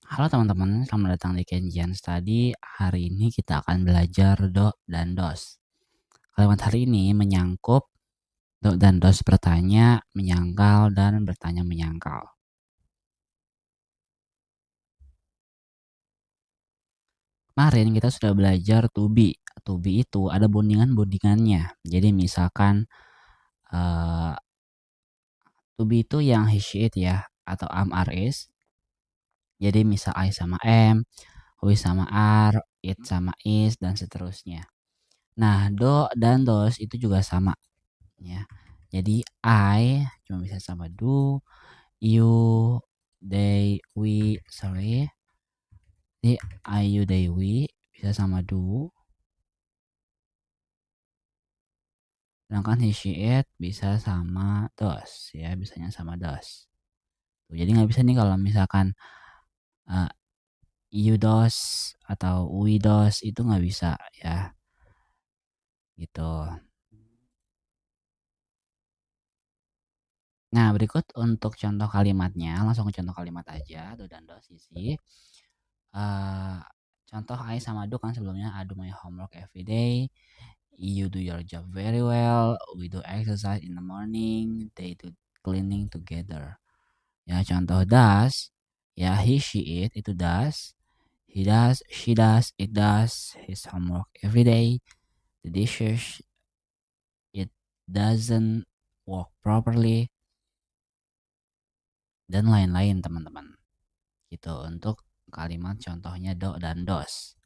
Halo teman-teman, selamat datang di Kenjian Study. Hari ini kita akan belajar do dan dos. Kalimat hari ini menyangkup do dan dos bertanya, menyangkal, dan bertanya menyangkal. Kemarin kita sudah belajar to be. To be itu ada bondingan-bondingannya. Jadi misalkan to be itu yang he, she, it ya, atau am, are, is. Jadi misal I sama am, we sama are, it sama is, dan seterusnya. Nah, do dan dos itu juga sama ya. Jadi I cuma bisa sama do, you, they, we, sorry. Jadi I, you, they, we bisa sama do. Sedangkan he, she, it bisa sama dos ya, bisanya sama dos. Tuh, jadi nggak bisa nih kalau misalkan uh, you dos atau we dos itu nggak bisa ya, gitu. Nah, berikut untuk contoh kalimatnya, langsung ke contoh kalimat aja, do dan dos isi. Contoh I sama do kan sebelumnya, I do my homework every day, you do your job very well, we do exercise in the morning, they do cleaning together. Ya, contoh does, ya he, she, it itu does, he does, she does, it does his homework every day, the dishes, it doesn't work properly, dan lain-lain teman-teman. Gitu untuk kalimat contohnya do dan dos.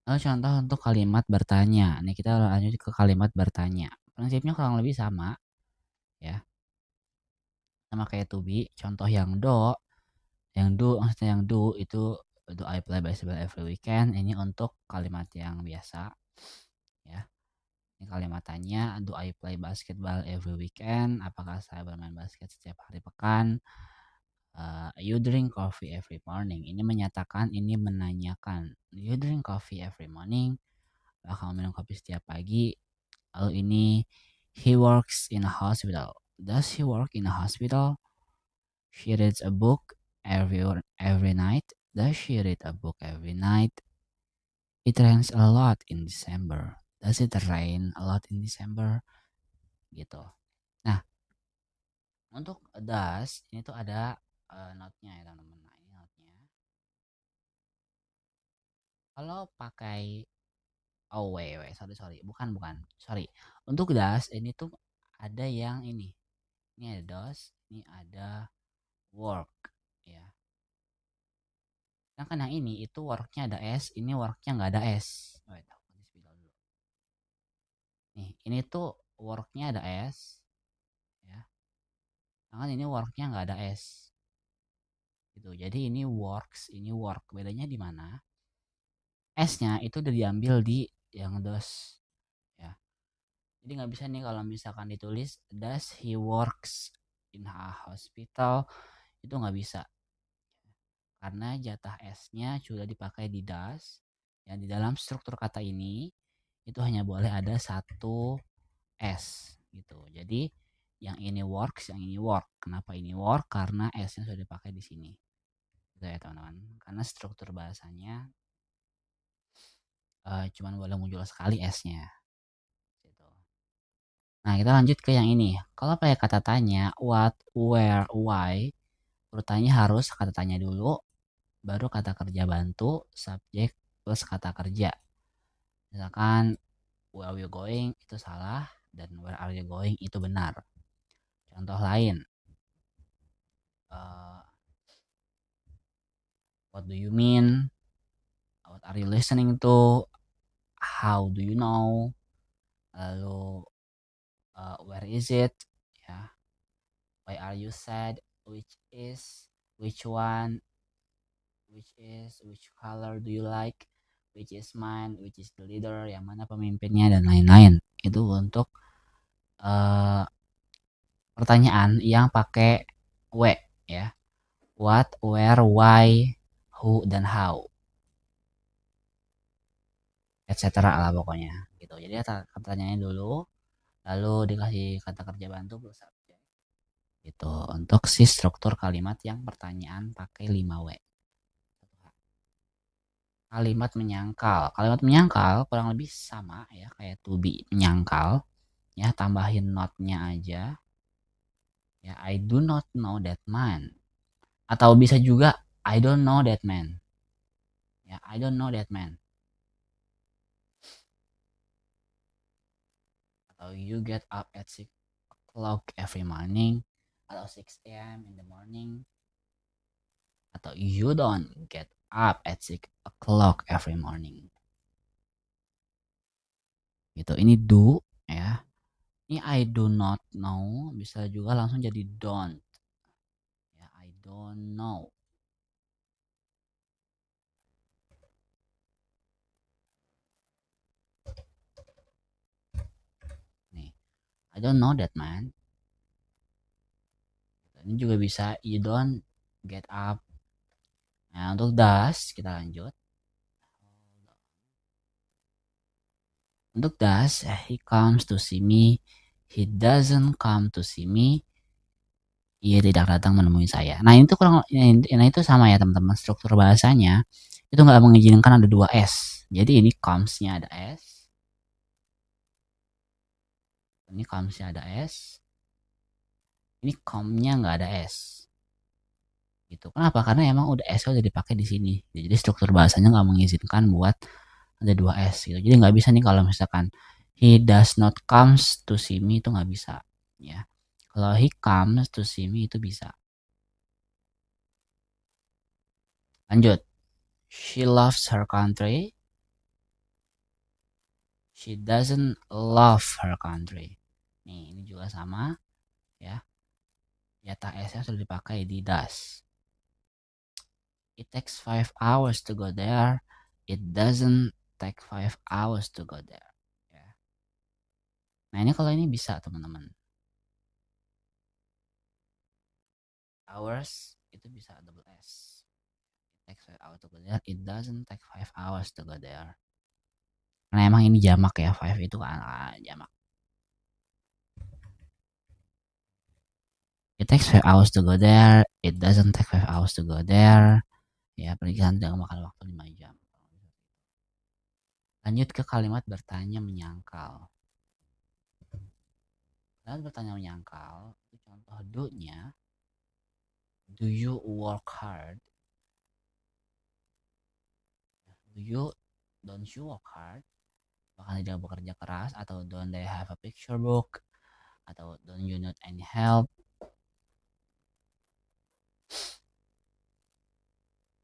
Lalu contoh untuk kalimat bertanya. Nih kita lanjut ke kalimat bertanya. Prinsipnya kurang lebih sama ya. Sama kayak to be. Contoh yang do maksudnya yang do itu do I play basketball every weekend. Ini untuk kalimat yang biasa ya. Ini kalimat tanya, do I play basketball every weekend? Apakah saya bermain basket setiap hari pekan? You drink coffee every morning. Ini menyatakan, ini menanyakan. You drink coffee every morning? Apakah kamu minum kopi setiap pagi? Lalu ini, he works in a hospital. Does he work in a hospital? She reads a book every night. Does she read a book every night? It rains a lot in December. Does it rain a lot in December? Gitu. Nah, untuk does ini tuh ada note-nya ya teman-teman. Nah, ini note-nya. Kalau pakai sorry, bukan, sorry. Untuk does ini tuh ada yang ini ada does, ini ada work ya. Sedangkan yang ini itu worknya ada s, ini worknya nggak ada s. Wait, aku dulu. Nih, ini tuh worknya ada s ya. Sedangkan ini worknya nggak ada s. Gitu. Jadi ini works, ini work. Bedanya di mana? S-nya itu udah diambil di yang does ya. Jadi nggak bisa nih kalau misalkan ditulis does he works in a hospital, itu nggak bisa karena jatah S-nya sudah dipakai di does. Yang di dalam struktur kata ini itu hanya boleh ada satu S gitu. Jadi yang ini works, yang ini work. Kenapa ini work? Karena S-nya sudah dipakai di sini. Gitu ya teman-teman. Karena struktur bahasanya cuma boleh muncul sekali S-nya. Gitu. Nah, kita lanjut ke yang ini. Kalau pakai kata tanya, what, where, why, urutannya harus kata tanya dulu, baru kata kerja bantu, subjek, plus kata kerja. Misalkan, where are you going, itu salah, dan where are you going, itu benar. Contoh lain, what do you mean, what are you listening to, how do you know, lalu where is it, ya, why are you sad, which is, which one, which color do you like, which is mine, which is the leader, yang mana pemimpinnya, dan lain-lain. Itu untuk pertanyaan yang pakai W ya. What, where, why, who, dan how. Etc. lah pokoknya. Gitu. Jadi pertanyaannya dulu, lalu dikasih kata kerja bantu plus subjek. Itu untuk si struktur kalimat yang pertanyaan pakai 5W. Kalimat menyangkal. Kalimat menyangkal kurang lebih sama ya kayak to be menyangkal. Ya, tambahin not-nya aja. Ya, I do not know that man. Atau bisa juga I don't know that man. Ya, I don't know that man. Atau you get up at 6 o'clock every morning. Atau 6 a.m. in the morning. Atau you don't get up at 6 o'clock every morning. Gitu. Ini do ya. Ini I do not know bisa juga langsung jadi don't. Ya, I don't know. Nih, I don't know that man. Ini juga bisa you don't get up. Nah, untuk does kita lanjut. Untuk does, he comes to see me. He doesn't come to see me. Ia tidak datang menemui saya. Nah, itu kurang, nah itu sama ya teman-teman. Struktur bahasanya itu nggak mengizinkan ada 2 S. Jadi ini comes-nya ada S. Ini comes-nya ada S. Ini come-nya nggak ada S. Gitu. Kenapa? Karena emang udah S udah dipakai di sini. Jadi struktur bahasanya nggak mengizinkan buat ada 2 S gitu. Jadi nggak bisa nih kalau misalkan he does not comes to see me itu nggak bisa. Ya. Kalau he comes to see me itu bisa. Lanjut. She loves her country. She doesn't love her country. Nih, ini juga sama ya. Yata S-nya sudah dipakai di does. It takes 5 hours to go there. It doesn't take 5 hours to go there. Ya. Nah, ini kalau ini bisa, teman-teman. Hours itu bisa double S. It takes 5 hours to go there. It doesn't take 5 hours to go there. Karena emang ini jamak ya, 5 itu kan jamak. It takes 5 hours to go there. It doesn't take 5 hours to go there. Ya, pernikahan tidak memakan waktu 5 jam. Lanjut ke kalimat bertanya menyangkal. Kalimat bertanya menyangkal, itu contoh do-nya. Do you work hard? Do you, don't you work hard? Bahkan tidak bekerja keras, atau don't they have a picture book, atau don't you need any help.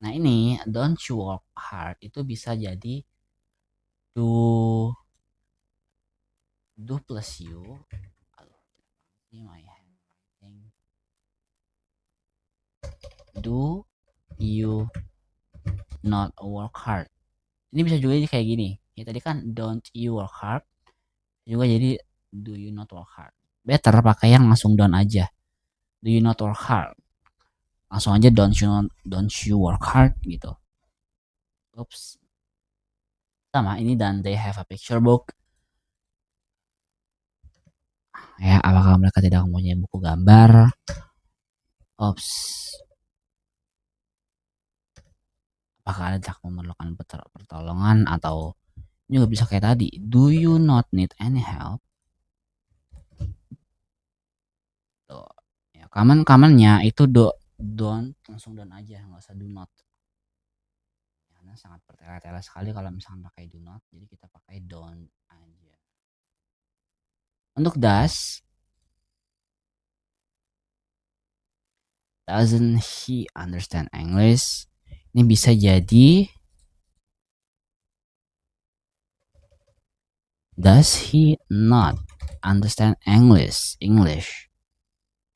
Nah, ini don't you work hard itu bisa jadi do plus you. Ini my handwriting. Do you not work hard? Ini bisa juga jadi kayak gini. Ya tadi kan don't you work hard juga jadi do you not work hard. Better pakai yang langsung don't aja. Do you not work hard? Langsung aja don't you work hard gitu. Oops. Sama ini dan they have a picture book. Ya, apakah mereka tidak mempunyai buku gambar? Oops. Apakah Anda memerlukan pertolongan, atau juga bisa kayak tadi, do you not need any help? Tuh. Ya, common-commonnya itu don't langsung don't aja, nggak usah do not. Karena sangat bertele-tele sekali kalau misalnya pakai do not, jadi kita pakai don't aja. Untuk doesn't he understand English? Ini bisa jadi does he not understand English?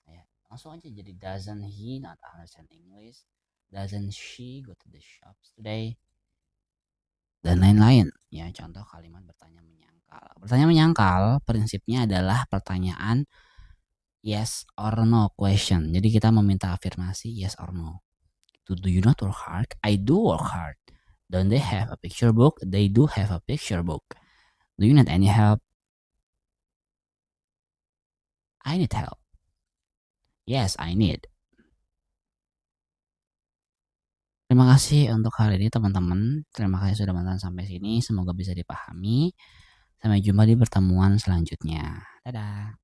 Ya, langsung aja jadi doesn't he not understand English? Doesn't she go to the shops today? Dan lain-lain. Ya, contoh kalimat bertanya menyangkal. Bertanya menyangkal prinsipnya adalah pertanyaan yes or no question. Jadi kita meminta afirmasi yes or no. Do you not work hard? I do work hard. Don't they have a picture book? They do have a picture book. Do you need any help? I need help. Yes, I need. Terima kasih untuk hari ini teman-teman. Terima kasih sudah menonton sampai sini. Semoga bisa dipahami. Sampai jumpa di pertemuan selanjutnya. Dadah.